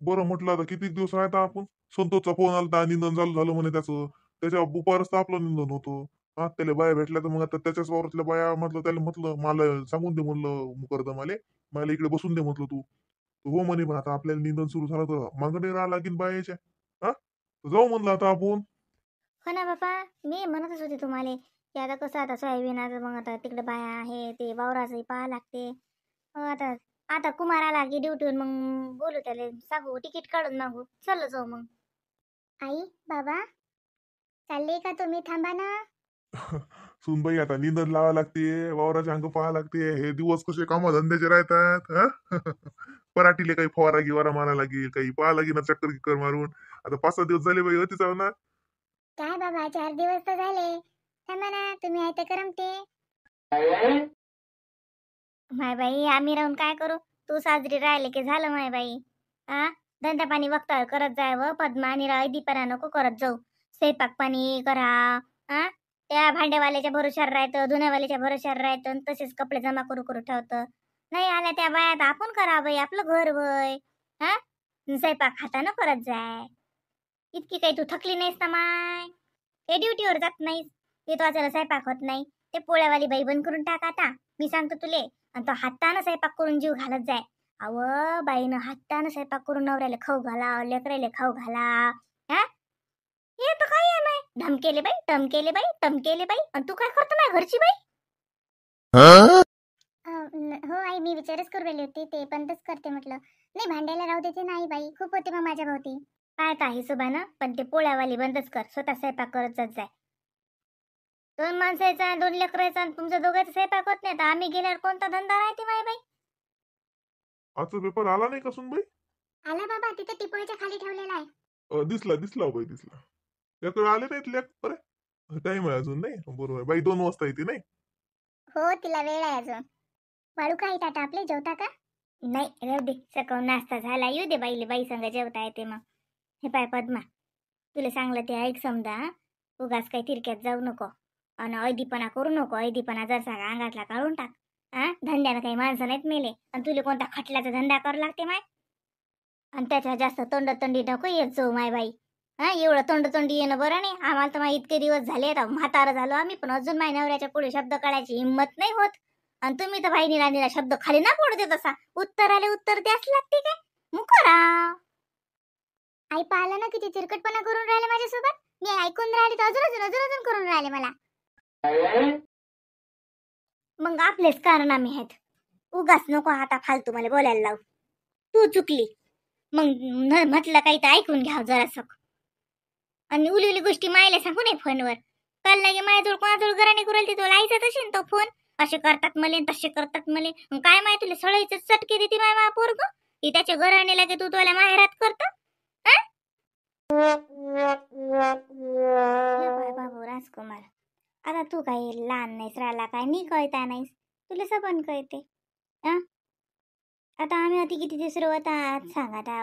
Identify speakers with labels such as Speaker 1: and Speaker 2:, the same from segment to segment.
Speaker 1: बरं म्हटलं आता किती दिवस राहता आपण. संतोषचा फोन आलता, निंदन चालू झालं म्हणे त्याचं. त्याच्या बुपारच तर आपलं निंदन होतं. हा, त्याला बाया भेटल्या तर मग आता त्याच्याच वावरातल्या बाया म्हटलं, त्याला म्हटलं मला सांगून दे म्हणलं मुकरदमाले, मला इकडे बसून दे म्हटलं तू. हो म्हणे, पण आता आपल्याला निंदन सुरू झालं तर मागणी राहा लागेल बायाच्या. हा, तर जाऊ म्हणलं आता आपण.
Speaker 2: हो ना बापा, मी म्हणतच होते तुम्हाला की आता कसं आता सोयाबीनाचं मग आता तिकडे बाया आहे ते वावराचंही पाहा लागते. आता आता कुमार आला की ड्युटीवर मग बोलू त्याला सांगू तिकीट काढून मागू चल जाऊ मग. आई बाबा चालले का तुम्ही? थांबा ना.
Speaker 1: सुनबाई आता निंदन लावा लागते, वावराचे अंग पाहा लागते. हे दिवस कसे कामधंद्याचे राहतात. हा पराठीले काही फवारा गिवारा मारा लागेल, काही पाहा लागेल ना चक्कर गिक्कर मारून. आता 5-6 दिवस झाले बाई होती ना.
Speaker 2: काय बाबा 4 दिवस तर झाले. थांबा ना तुम्ही आहे ते करमते. माय बाई आम्ही राहून काय करू? तू साजरी राहिले की झालं माय बाई. हा, धंदा पाणी वक्तावर करत जाय व पद्मा आणि दीपाना नको करत जाऊ. स्वयंपाक पाणी करा. हा, त्या भांडेवाल्याच्या भरोश्यावर राहतं, धुण्यावाल्याच्या भरोश्यावर राहतं आणि तसेच कपडे जमा करू करू ठेवतं. नाही आल्या त्या बायात आपण करा बाई आपलं घर वय. हा, स्वयंपाक हातानं करत जाय. इतकी काही तू थकली नाहीस ना माय? ते ड्युटीवर जात नाहीस, ते तो वाचायला स्वयंपाक होत नाही. ते पोळ्यावाली बाई बंद करून टाक आता, मी सांगतो तुले. आणि तो हातानं स्वयंपाक करून जीव घालत जाय. अव बाईनं हातानं स्वयंपाक करून नवऱ्याला खाऊ घाला, लेकराले खाऊ घाला. हा, हे तर काय आहे माय? धमकेले बाई टमकेले बाई टमकेले बाई, आणि तू काय करतो माय घरची बाई? हो आई, मी विचारच करू राहिली होती, ते बंदच करते म्हटलं. नाही भांड्याला राहू देते नाही बाई, खूप होते मग माझ्या भोवती. काय काही सुभानं, पण ते पोळ्यावाली बंदच कर, स्वतः स्वयंपाक करत जात जाय. 2 माणसाचा 2 लेकराचा तुमच्या दोघांचा स्वयंपाक होत नाही तर आम्ही गेल्यावर कोणता धंदा राहते माय बाई?
Speaker 1: आजचा पेपर आला नाही का सुनबाई?
Speaker 2: आला बाबा, तिथे टिपोळीच्या खाली ठेवलेला आहे.
Speaker 1: दिसला दिसला बाई दिसला. त्याकडे आले नाहीत लेक बरे. टाइम आहे अजून नाही, बरोबर बाई 2 वाजता येते नाही.
Speaker 2: हो तिला वेळ आहे अजून. वाळू काही टाटा आपले जेवता का? नाही राहू दे, सकाळ नाश्ता झाला, येऊ दे बाईले बाई संग जेवता येते मग. हे पाय पद्मा, तुला सांगलं ते ऐक समजा. उगाच काही तिरक्यात जाऊ नको आणि ऐदीपणा करू नको. ऐदीपणा जरसा अंगातला काढून टाक. हा, धंद्यानं काही माणसं नाहीत मेले आणि तुला कोणता खटल्याचा धंदा करावा लागते माय? आणि त्याच्या जास्त तोंडतोंडी नको येत जाऊ माय बाई. हा, एवढं तोंडतोंडी येणं बरं नाही. आम्हाला तर माय इतके दिवस झाले आता म्हातारं झालो आम्ही, पण अजून माय नवऱ्याच्या पुढे शब्द काढायची हिंमत नाही होत. आणि तुम्ही तर भाई निरा शब्द खाली ना पडू देत असा. उत्तर आले उत्तर द्यास लागते काय? मुकरा. आई पाहिलं ना किती चिरकटपणा करून राहिले माझ्यासोबत. मी ऐकून राहिले तर अजून अजून अजून अजून करून राहिले मला. मग आपलेच कारनामे आहेत. उगाच नको आता फालतू मला बोलायला लावू. तू चुकली मग म्हटलं काही तर ऐकून घ्या जरासं. आणि उली उली गोष्टी मायला सांगू नये फोनवर. काल लागे माझ्याजवळ कोणाजवळ घराने करेल ते तुला आईचा तशी तो फोन. असे करतात मले तसे करतात मले. काय माय तुला सळईच चटके देते माय मा पोरग की त्याच्या घराने लागे तू तुला माहेरात करत. बाबू राजकुमार, आता तू काही लहान नाहीस राहिला काय मी कळता नाहीस. तुला सबन कळते. आता आम्ही होती किती दिवस रोवतात सांग आता.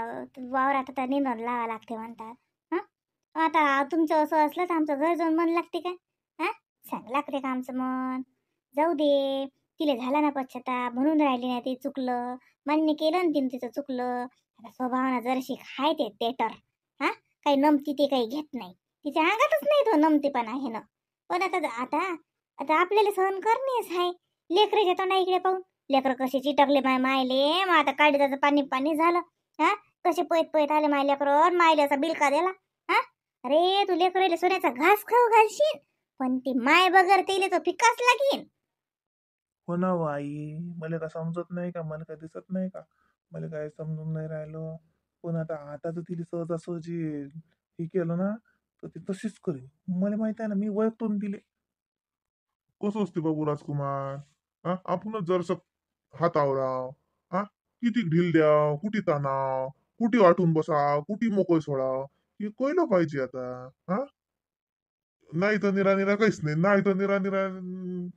Speaker 2: वावरात आता निंदून लावा लागते म्हणतात. हा, आता तुमचं असं असलं तर आमचं घर जाऊन मन लागते काय? हा, सांग लागते का आमचं मन? जाऊ दे, तिला झाला ना पश्चाताप म्हणून राहिली नाही. ते चुकलं मान्य केलं ना तिने, तिचं चुकलं. आता स्वभावानं जरशी खाय ते तेटर. हा, काही नमती ते काही घेत नाही. तिच्या अंगातच नाही तो नमतेपणा हे ना. पण आता आता आता आपल्याला सहन करणेच आहे. लेकराच्या तोंडा इकडे पाहून लेकर कसे चिटकले माय मायले. मग आता काढी त्याचं पाणी पाणी झालं. हा, कसे पैत पैत आले माय लेकर. मायले असा बिलका दिला. हा, अरे तू लेकराले सोन्याचा घास खाऊ घालशील, पण ती माय बगर तेले तो पिकाच लागेल.
Speaker 1: हो ना हो आई, मला का समजत नाही का? मला काय दिसत नाही का? मला काय समजून नाही राहिलं. पण आता तर तिला सहजासहजी हे केलं ना, तर ती तशीच करेल. मला माहित आहे ना, मी ओळखतो दिले. कसं असते बाबू राजकुमार? हा, आपणच जरस हातावर राव. हा, किती ढील द्याव, कुठे ताणाव, कुठे वाटून बसा, कुठे मोकळ सोडा, हे कळलं पाहिजे आता. हा, नाही तर निरा काहीच नाही, नाही तर निरा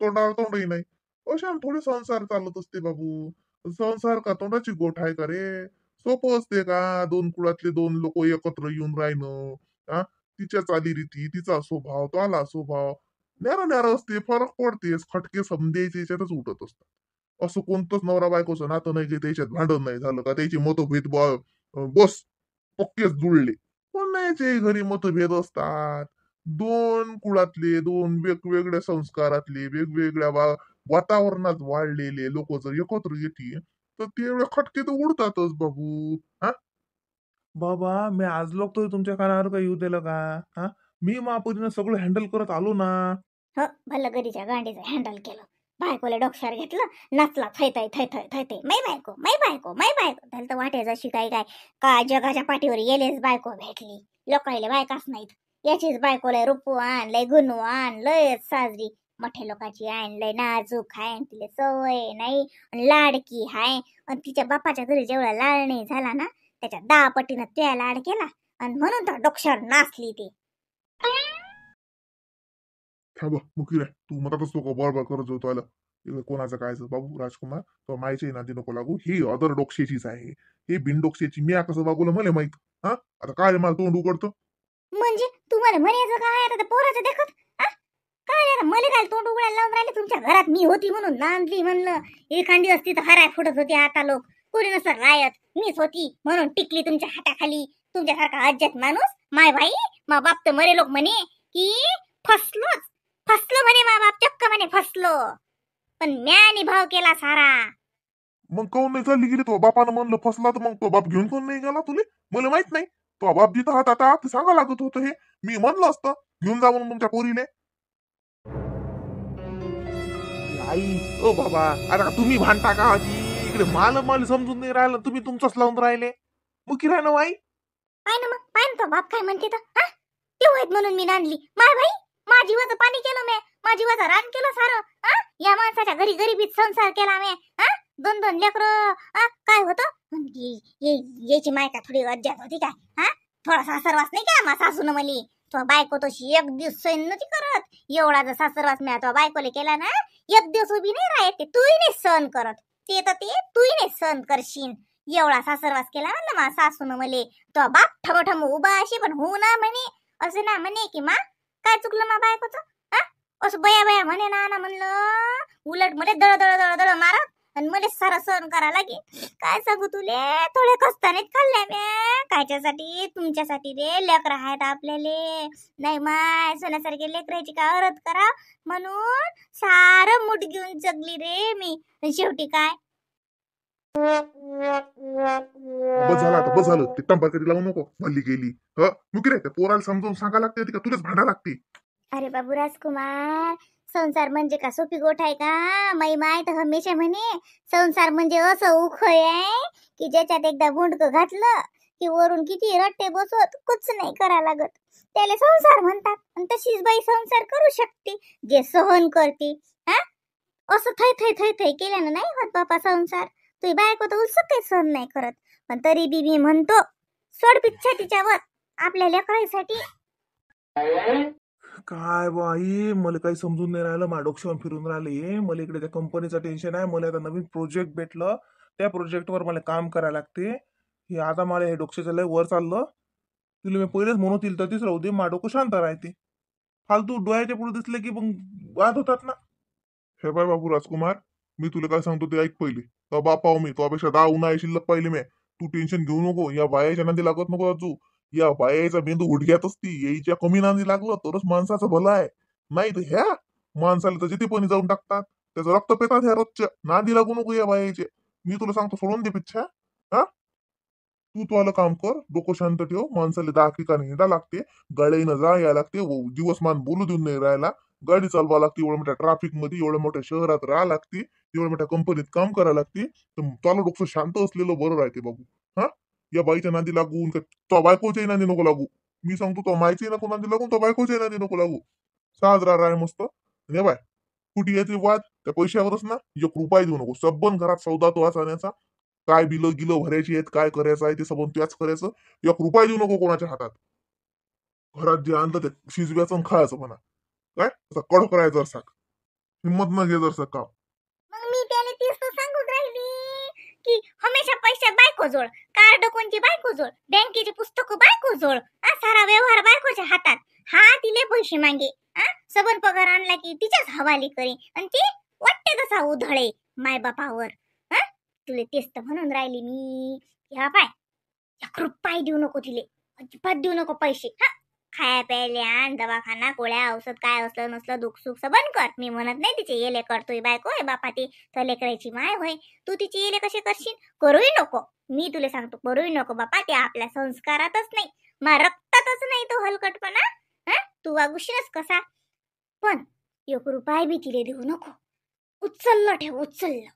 Speaker 1: तोंडावर तोंडही नाही. अशा थोडे संसार चालत असते बाबू. संसार का तोंडाची गोठ आहे का रे? सोपं असते का 2 कुळातले 2 लोक एकत्र येऊन राहणं? हा, तिच्या चालीरीती, तिचा स्वभाव, तो आला स्वभाव न्यारा न्यारा असते. फरक पडतेच. खटके समजायचे याच्यातच उठत असतात. असं कोणतंच नवरा बायकोचं नातं नाही की त्याच्यात भांडण नाही झालं का त्याची मतभेद बस
Speaker 3: पक्केच जुळले. कोणाचे घरी मतभेद असतात. दोन कुळातले, दोन वेगवेगळ्या संस्कारातले, वेगवेगळ्या वातावरणात वाढलेले लोक जर एकत्र येतील तर ते खटके तर उडतातच बाबू. हा.
Speaker 1: बाबा मी आज लोक तर तुमच्या कानावर काही येऊ दिलं का? हा, मी महापुरीनं सगळं हँडल करत आलो ना.
Speaker 2: हो भलं गरीच्या गांडीचं हँडल केलं. बायकोला डोक्यावर घेतलं, नचला थै थै थै थै थै थै मै बायको मै बायको मै बायको. त्याला तर वाटे जशी काय काय का जगाच्या पाठीवर येलेच बायको भेटली. लोकायले बायकाच नाहीत. याचीच बायकोला रूपवान लय गुणवान लय साजरी मोठ्या लोकांची आण लय नाजूक हाय, तिला सवय नाही अन लाडकी हाय. आणि तिच्या बापाच्या घरी जेवढा लाड नाही झाला ना त्याच्या 10 पटीनं त्या लाड केला आणि म्हणून तर डोक्यावर नाचली ती.
Speaker 3: थांब मुकीर आहे, तू मग तो बरोबर करत होतो आलं. इकडे कोणाचं कायचं बाबू राजकुमार, तो मायची नादी नको लागू. ही अदर डोक्षेचीच आहे. ही बिनडोक्षेची मी कसं वागवलं मला माहित. हा, आता काय मला तोंड उघडतं.
Speaker 2: म्हणजे तुम्हाला म्हणायचं काय आता पोराचं देखत आ? काय रे मला काय तोंड उघडायला लावून राहिले. तुमच्या घरात मी होती म्हणून नांदली म्हणलं. एखादी असती तर हराय फुटत होती. आता लोक कोणी नसतं रायत, मीच होती म्हणून टिकली तुमच्या हाताखाली. तुमच्यासारखा अज्जात माणूस माय भाई मा बाप तर मरे लोक म्हणे की फसलोच फसलो म्हणे. मा बाप चक्क म्हणे फसलो. पण म्यानी भाव केला सारा.
Speaker 3: मग काऊन नाही चालली गेली? तो बापानं म्हणलं फसला तर मग तो बाप घेऊन कोण नाही गेला तुले? मला माहित नाही. तो बाप जिथं हात आता ते सांगा लागत होतं. हे मी म्हणलं असतं घेऊन जा म्हणून तुमच्या पोरीने.
Speaker 1: आई ओ बाबा, आता तुम्ही भांडता का आजी? इकडे मला समजून नाही राहिलं, तुम्ही तुमचंच लावून राहिले. मग की राहिलं आई.
Speaker 2: पाय ना मग पाय ना तो बाप काय म्हणते तर हा ते होत म्हणून मी नांदली. माय भाई माझ्या जीवाचं पाणी केलं मी. माझ्या जीवाचं रान केलं सारं. हा या माणसाच्या घरी गरिबीत संसार केला मी. हा 2-2 लेकरं. हा काय होतं याची माय का थोडी अज्जात होती काय? हा थोडा सासरवास नाही का मा सासून मली. तो बायको तशी एक दिवस सैन नव्हती करत. एवढा जर सासरवास मी तो बायकोले केला ना एक दिवस उभी नाही राहते. तूही नाही सहन करत. ते तर ते तूही नाही सहन करशील. एवढा सासरवास केला ना मा सासून मले. तो बाप ठमठम उभा अशी पण हो ना म्हणे. असं ना म्हणे की मा काय चुकलं मा बायकोचं. हा असं बया बया म्हणे ना म्हणलं. उलट मले दळ दळ दळ दळ मारत आणि मला सारा सहन करा लागे. काय सांगू तुले थोडे कष्टानेच खाल्ल्या म्या. कायच्यासाठी तुमच्यासाठी रे. लेकर आहेत आपल्याले. नाही माय सोन्यासारखे लेकराची का औरत करा म्हणून सारं मूठ घेऊन जगली रे मी. शेवटी काय
Speaker 3: बस झालं आता, बस झालं. ते टंपाकरी लावू नको. भल्ली गेली. ह मुकीर आहे, त्या पोराला समजावून सांगा लागते का तुलाच भांडा लागते?
Speaker 2: अरे बाबू राजकुमार संसार म्हणजे का सोपी गोठ आहे का? माई माय तर हमेशा म्हणे संसार म्हणजे असं उखळ आहे की ज्याच्यात एकदा बुंडकं घातलं की वरून किती रट्टे बसवत कुछ नाही करा लागत. त्याला संसार म्हणतात. आणि तशीच बाई संसार करू शकते जे सहन करते. हा असं थै थै थै थै केल्यानं नाही होत बापा संसार. तुझी बायको तर उत्सुक काही सहन नाही करत. पण तरी बी मी म्हणतो सोड पिच्छा तिच्यावर आपल्या लेकरांसाठी.
Speaker 1: काय बाई, मला काही समजून नाही राहिलं. माझ्या डोक्यावर फिरून राहिले. मला इकडे त्या कंपनीचं टेन्शन आहे. मला आता नवीन प्रोजेक्ट भेटलं. त्या प्रोजेक्टवर मला काम करायला लागते. हे आता मला हे डोक्याचं लय वर चाललं. तुला मी पहिलेच म्हणत येईल तर तीच राहू दे. माझं डोकं शांत राहते. फालतू डोळ्याच्या पुढे दिसले की मग वाद होतात ना.
Speaker 3: हे बाय बाबू राजकुमार, मी तुला काय सांगतो ते ऐक पहिले. तो बाप पाहू मी तुझ्यापेक्षा 10 उन्हाळे शिल्लक पहिले मी. तू टेन्शन घेऊ नको. या बायाच्या नांदी लागत नको तू. या बायाचा मेंदू हुडक्यात असती. याच्या कमी नांदी लागलं तरच माणसाचं भलं आहे. नाही तर ह्या माणसाला तर जिथे पण जाऊन टाकतात. त्याचं रक्त पेतात ह्या रोजच्या. नांदी लागू नको या बायाचे. मी तुला सांगतो सोडून दे पिच्छा. हा, तू आलं काम कर. डोकं शांत ठेव. माणसाला 10 ठिकाणी हिंडा लागते. गाड्यानं जा या लागते. दिवसमान बोलू देऊन नाही राहायला. गाडी चालवा लागते. एवढ्या मोठ्या ट्रॅफिक मध्ये एवढ्या मोठ्या शहरात राहा लागते. एवढ्या मोठ्या कंपनीत काम करायला लागते. तर त्याला डोकं शांत असलेलं बरं राहते बाबू. हा, या बाईच्या नांदी लागून तो बायकोच्याही नांदी नको लागू. मी सांगतो तो मायच्याही नको नांदी लागून तो बायकोच्याही नांदी नको लागू. साजरा राय मस्त. ने बाय कुठे यायचे वाद त्या पैशावरच ना. 1 रुपया देऊ नको. सबन घरात सौदा तो आणायचा. काय बिलं गिलं भरायची आहेत, काय करायचं आहे ते सबन त्याच करायचं. 1 रुपया देऊ नको कोणाच्या हातात. घरात जे आणलं ते शिजव्याचं आणि खायचं म्हणा. काय असं कडक राहायचं जरसा. हिंमत न घे जरसा काम.
Speaker 2: मग मी त्याला तेच तर सांगून राहिली की हमेशा पैसे बायको जोड. कार्ड कोणची बायको जोड. बँकेची पुस्तकं बायको जोड. सारा व्यवहार बायकोच्या हातात. हा तिले पैसे मागे. सबन पगार आणला की तिच्याच हवाली करे आणि ती वाटते तसा उधळे माय बापावर. तुले तेच तर म्हणून राहिली मी. ह्या पाय ₹1 देऊ नको तिले, अजिबात देऊ नको पैसे. हा, खाया प्यायला आण, दवाखाना गोळ्या औषध काय असलं नसलं दुःख सुख बंद कर. मी म्हणत नाही तिचे येले करतोय बायको आहे बापा, ती तर लेकरायची माय होय. तू तिचे येले कसे करशील? करूही नको. मी तुला सांगतो, करूही नको बापा. ते आपल्या संस्कारातच नाही, मा रक्तातच नाही तो हलकटपणा. हा, तू वागूशीनच कसा. पण ₹1 बी तिले देऊ नको. उचललं ठेव, उचललं.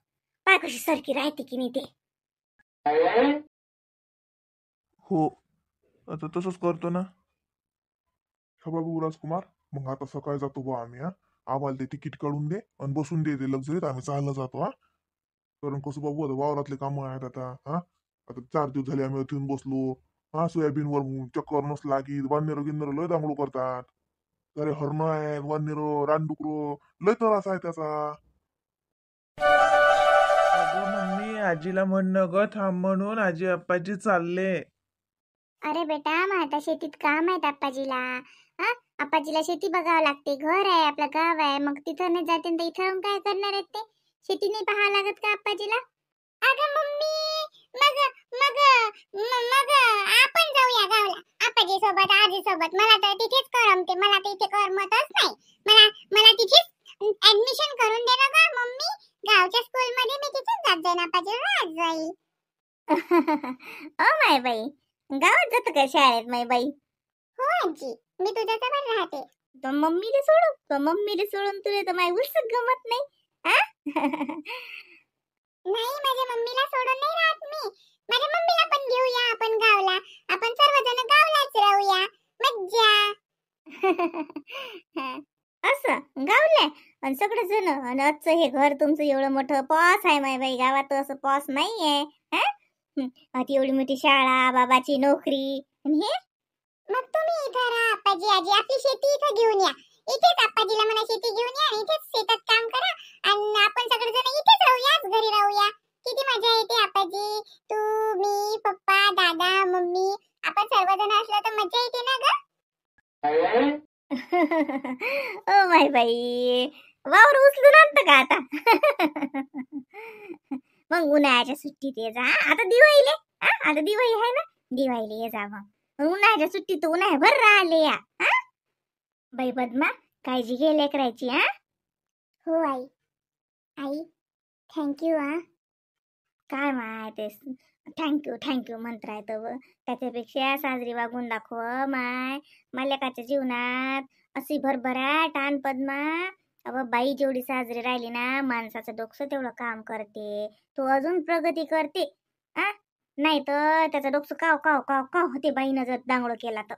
Speaker 2: पाय कशी सारखी राहते की नाही ते.
Speaker 1: हो, आता तसंच करतो ना.
Speaker 3: हा बाबू राजकुमार, मग आता सकाळी जातो बा आम्ही. हा, आम्हाला ते तिकीट काढून दे आणि बसून दे ते लक्झरीत. आम्ही चाललं जातो. हा, कारण कसं बाबू आता वावरातले कामं आहेत आता. हा, आता 4 दिवस झाले आम्ही इथून बसलो. हा, सोयाबीनवर चक्कर नस लागी, वाननेरो गिन्नेरो लय दांगडू करतात. अरे हरण आहेत, वाननेरो, रानडुकरो, लय त्रास आहे त्याचा.
Speaker 1: अगं मम्मी, आजीला म्हणणं ग थांब म्हणून, आजी आप्पाजी चालले.
Speaker 2: अरे बेटा, मग आता शेतीत काम आहेत आप्पाजीला. हा, आप्पाजीला शेती बघावं लागते. घर आहे, आपलं गाव आहे. मग तिथं नाही जाते तर इथं राहून काय करणार आहेत ते? शेती नाही पाहावं लागत का आप्पाजीला? अगं मम्मी, मग मग मग आपण जाऊया गावाला आप्पाजी सोबत, आजी सोबत. मला तर तिथेच करमते. मला तर इथे करमतच नाही. मला मला तिथेच ऍडमिशन करून दे ना का मम्मी. गावच्या स्कूल मध्ये मी तिथेच जात जाईन. आप्पाजी रोज जाईल. ओ माय बाई, गावात जात का शाळेत माय बाई? हो आजी, मी तुझ्यासोबत राहते. तर मम्मीला सोडू, तर मम्मीला सोडून तुला तर माय उलसक गमत नाही. हा? नाही, माझ्या मम्मीला सोडून नाही राहत मी. माझ्या मम्मीला पण घेऊया आपण गावला. आपण सर्वजण गावलाच राहूया. मज्जा. असं गावले आणि सगळे जण. आणि आजचं हे घर तुमचं एवढं मोठं पॉस आहे माय बाई. गावात असं पॉस नाहीये. आता एवढी मोठी शाळा, बाबाची नोकरी, आणि हे. मग तुम्ही इथं राहा आप्पाजी, आजी. आपली शेती इथं घेऊन या. इथेच आप्पाजीला म्हणा शेती घेऊन या. इथेच शेतात काम करा आणि आपण सगळेजण इथेच राहूया, घरी राहूया. किती मजा येते आप्पाजी. तू, मी, पप्पा, दादा, मम्मी, आपण सर्वजण असलो तर मजा येते ना ग. ओ माय बाई, वावर उचलून आणतं का आता? मग उन्हाळ्याच्या सुट्टीत ये जा. आता दिवाळीले, आता दिवाळी आहे ना, दिवाळीला ये जा. मग उन्हाळ्याच्या सुट्टीत तर उन्हाळ्याभर राहिले या. बाई पद्मा, काळजी घे लेकरायची. हा, हो आई. आई, थँक्यू. काय माय ते थँक्यू थँक्यू मंत्र आहे तर त्याच्यापेक्षा साजरी वागून दाखव माय. मालकाच्या जीवनात अशी भरभराट आण पद्मा. अव बाई जेवढी साजरी राहिली ना, माणसाचं डोकं तेवढं काम करते. तो अजून प्रगती करते. आ, नाही तर त्याचं डोकं काव काव काव काव होते बाईनं जर दांगडं केला तर.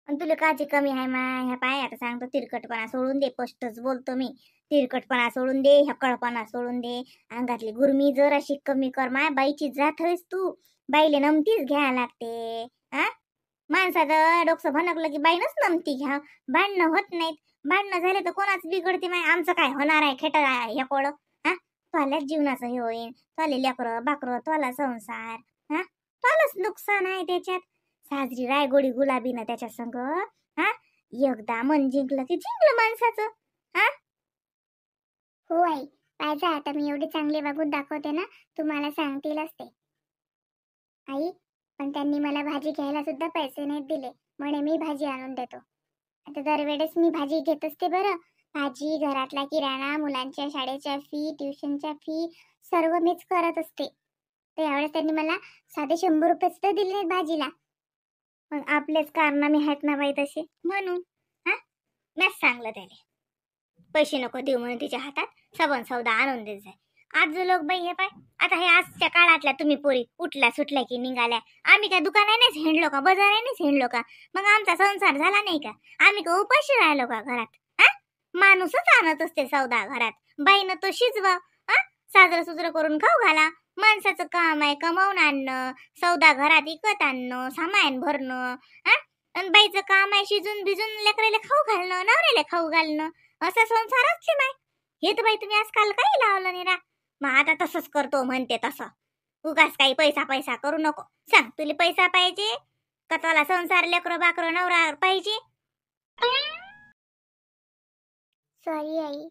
Speaker 2: आणि तुला काची कमी आहे माय? ह्या पाय आता सांगतो, तिरकटपणा सोडून दे. स्पष्टच बोलतो मी. तिरकटपणा सोडून दे, हक्कळपणा सोडून दे. अंगातली गुरमी जर अशी कमी कर माय. बाईची जात आहेस तू. बाईले नमतीच घ्या लागते. हा, माणसाचं डोकं भनकलं की बाईनच नमती घ्या. भांडणं होत नाहीत. भांडणं झाले तर कोणाच बिघडते माय? आमचं काय होणार आहे खेट हे कोड? हा, तुलाच जीवनाचं हे होईन. तुला लेकरं बाकरं, तुला संसार. हा, तुलाच नुकसान आहे त्याच्यात. साजरी राय गोडी गुलाबीनं त्याच्या संग. हा, एकदा मन जिंकलं की जिंकलं माणसाचं. हा, हो आई. पाहिजे आता मी एवढे चांगले वागून दाखवते ना, तुम्हाला सांगतीलच ते. आई, पण त्यांनी मला भाजी घ्यायला सुद्धा पैसे नाहीत दिले. म्हणे मी भाजी आणून देतो. आता दरवेळेस मी भाजी घेत असते बरं. भाजी, घरातला किराणा, मुलांच्या शाळेच्या फी, ट्युशनच्या फी सर्व मीच करत असते. तर यावेळेस त्यांनी मला साधे 100 रुपये सुद्धा दिले नाहीत भाजीला. मग आपलेच कारनामे आहेत ना बाई तसे, म्हणून. हा, मीच सांगलं त्याने पैसे नको देऊ म्हणून तिच्या हातात सबन सौदा आणून देत जाय. आज लोक बाई हे पाय, आता हे आजच्या काळातल्या तुम्ही पोरी उठल्या सुटल्या की निघाल्या. आम्ही काय दुकानानेच हिंडलो का, बाजारानेच हिंडलो का? मग आमचा संसार झाला नाही का? आम्ही का उपाशी राहिलो का घरात? हा, माणूसच आणत असते सौदा घरात. बाईनं तो शिजवा, साजरं सुजरं करून खाऊ घाला. माणसाचं काम आहे कमावून आणणं, सौदा घरात इकत आणणं, सामान भरणं. आणि बाईचं काम आहे शिजून भिजून लेकराला खाऊ घालणं, नवऱ्याला खाऊ घालणं. असा संसारच छे माय. हे तर बाई तुम्ही आजकाल काही लावलं नाही रा. मग आता तसंच करतो म्हणते तसं. उगाच काही पैसा पैसा करू नको. सांग, तुला पैसा पाहिजे का तुला संसार लेकरं बाकरं नवरा पाहिजे? सॉरी आई,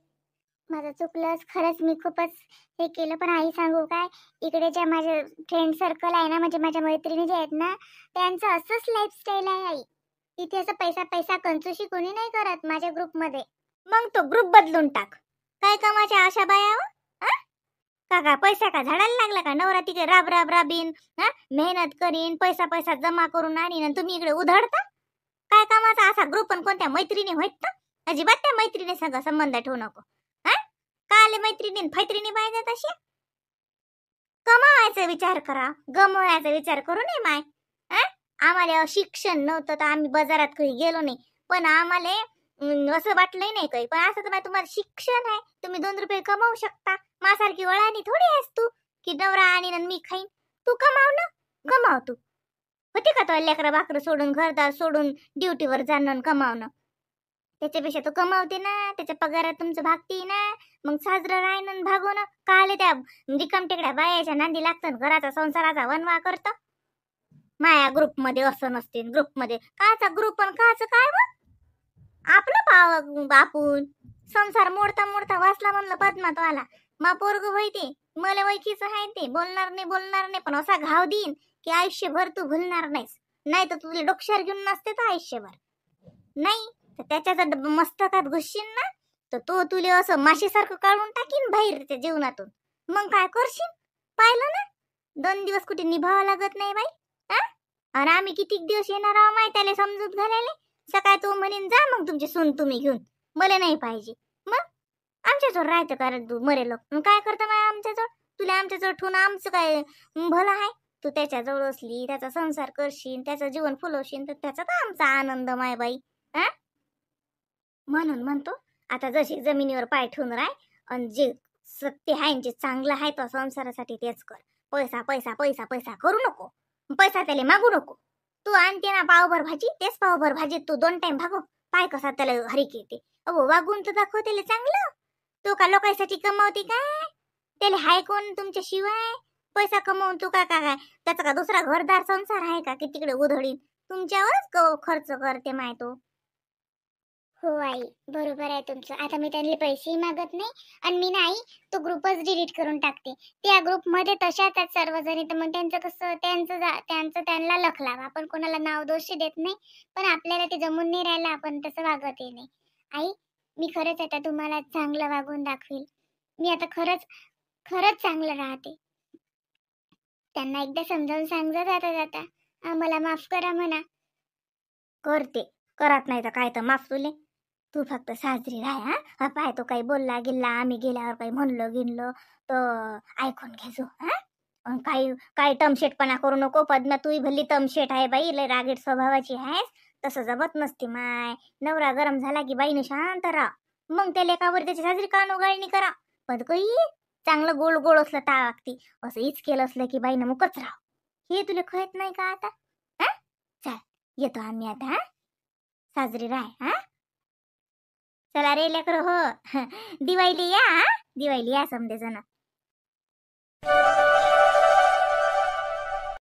Speaker 2: माझं चुकलंच खरंच, मी खूपच हे केलं. पण आई सांगू काय, इकडे ज्या माझे फ्रेंड सर्कल आहे ना, म्हणजे माझ्या मैत्रिणी जे आहेत ना, त्यांचं असंच लाईफस्टाईल आहे आई. इथे असं पैसा पैसा कंजूसी कोणी नाही करत माझ्या ग्रुपमध्ये. मग तो ग्रुप बदलून टाक. काय कामाच्या अशा बाया हो? हा? का पैसा का झाडाला लागला का? नवरा तिकडे राब राब राबीन, हा, मेहनत करीन, पैसा पैसा जमा करून आणीन, आणि तुम्ही इकडे उधळता. काय कामाचा असा ग्रुप? पण कोणत्या मैत्रिणी होत ना? अजिबात त्या मैत्रिणी संग संबंध ठेवू नको. हा, काले मैत्रिणी फैत्रिणी पाहिजे तशी. कमावायचा विचार करा, गमवायचा विचार करू नये माय. हा, आम्हाला शिक्षण नव्हतं तर आम्ही बाजारात काही गेलो नाही, पण आम्हाला असं वाटलंही नाही काही. पण असं तर तुम्हाला शिक्षण आहे, तुम्ही 2 रुपये कमावू शकता. माझ्यासारखी वळानी थोडी आहेस तू की नवरा आणि मी खाईन. तू कमाव ना, कमाव तू. होते का तो लेकरं बाकरं सोडून, घरदार सोडून ड्युटीवर जाणं कमावणं? त्याच्यापेक्षा तो कमावते ना, त्याच्या पगारात तुमचं भागते ना. मग साजरं राहणं भागो ना. काले त्या रिकाम टेकड्या बायाच्या नांदी लागतात, घराचा संसाराचा वनवा करतं. माया ग्रुपमध्ये असं नसते, ग्रुपमध्ये काचा ग्रुप पण काचं काय मग? आपलं पाव बापून संसार मोडता मोडता वाचला म्हणलं पद्मात वाला. मा पोरग व्हायते मला वैकीच आहे, ते बोलणार नाही, पण असा घाव देईन की आयुष्यभर तू भुलणार नाहीस. नाही तर तुझे डोक्यावर घेऊन नसते तर आयुष्यभर नाही. तर त्याच्या मस्तकात घुसशील ना, तर तो तुले असं माशीसारखं काढून टाकीन बाहेरच्या जीवनातून. मग काय करशील? पाहिलं ना, 2 दिवस कुठे निभावं लागत नाही बाई. आणि आम्ही किती दिवस येणार आहो माय त्याला समजूत घालायला. सकाळ तो म्हणेन जा मग तुमची सून तुम्ही घेऊन, मला नाही पाहिजे. मग आमच्याजवळ राहतं कारण तू मरे लोक काय करता माय आमच्याजवळ? तुला आमच्याजवळ ठेवून आमचं काय भलं आहे? तू त्याच्याजवळ असली, त्याचा संसार करशील, त्याचं जीवन फुलवशील, तर त्याचा तर आमचा आनंद माय बाई. हा, म्हणून म्हणतो आता जशी जमिनीवर पाय ठेवून राय, आणि जे सत्य आहे जे चांगलं आहे तो संसारासाठी तेच कर. पैसा पैसा पैसा पैसा करू नको, पैसा त्याला मागू नको. तू आणते ना पावभर भाजी, तेच पावभर भाजी तू 2 टाइम भागव. पाय कसा त्याला हरिक येते. अहो वागून तर दाखव त्याला चांगलं. तू का लोकांसाठी कमावते काय? त्याला हाय कोण तुमच्या शिवाय? पैसा कमवून तू का काय त्याचा का दुसरा घरदार संसार आहे का की तिकडे उधळीन? तुमच्यावरच खर्च करते माय तो. हो आई, बरोबर आहे तुमचं. आता मी त्यांना पैसेही मागत नाही, आणि मी नाही तो ग्रुपच डिलीट करून टाकते. त्या ग्रुपमध्ये तशाच आहेत सर्वजणी, तर मग त्यांचं कसं, त्यांचं त्यांना लख लावा. आपण कोणाला नाव दोषी देत नाही, पण आपल्याला ते जमून नाही राहिलं, आपण तसं वागतही नाही. आई, मी खरंच आता तुम्हाला चांगलं वागून दाखवील. मी आता खरंच खरंच चांगलं राहते. त्यांना एकदा समजावून सांगा जाता जाता, आम्हाला माफ करा म्हणा. करते, करत नाही तर काय तर माफ तुले. तू फक्त साजरी राह. हा पाय तो काही बोलला गेला, आम्ही गेल्यावर काही म्हणलं गिनलं तर ऐकून घ्यायचो. हा, काही तमशेटपणा करू नको. पद्मा तूही भल्ली तमशेट आहे बाई, लय रागीट स्वभावाची आहेस. तसं जमत नसते माय. नवरा गरम झाला की बाईनं शांत राहा, मग त्या लेकावर त्याची साजरी कान उगाळणी करा. पण काही चांगलं गोड गोड असलं ता वागती, असं हीच केलं असलं की बाईनं मुकच राहा. हे तुला कळत नाही का आता? हा, चल येतो आम्ही आता. हा, साजरी राह. हा, चला रे लेकर हो. दिवाळीला या, दिवाळीला या समजे जण.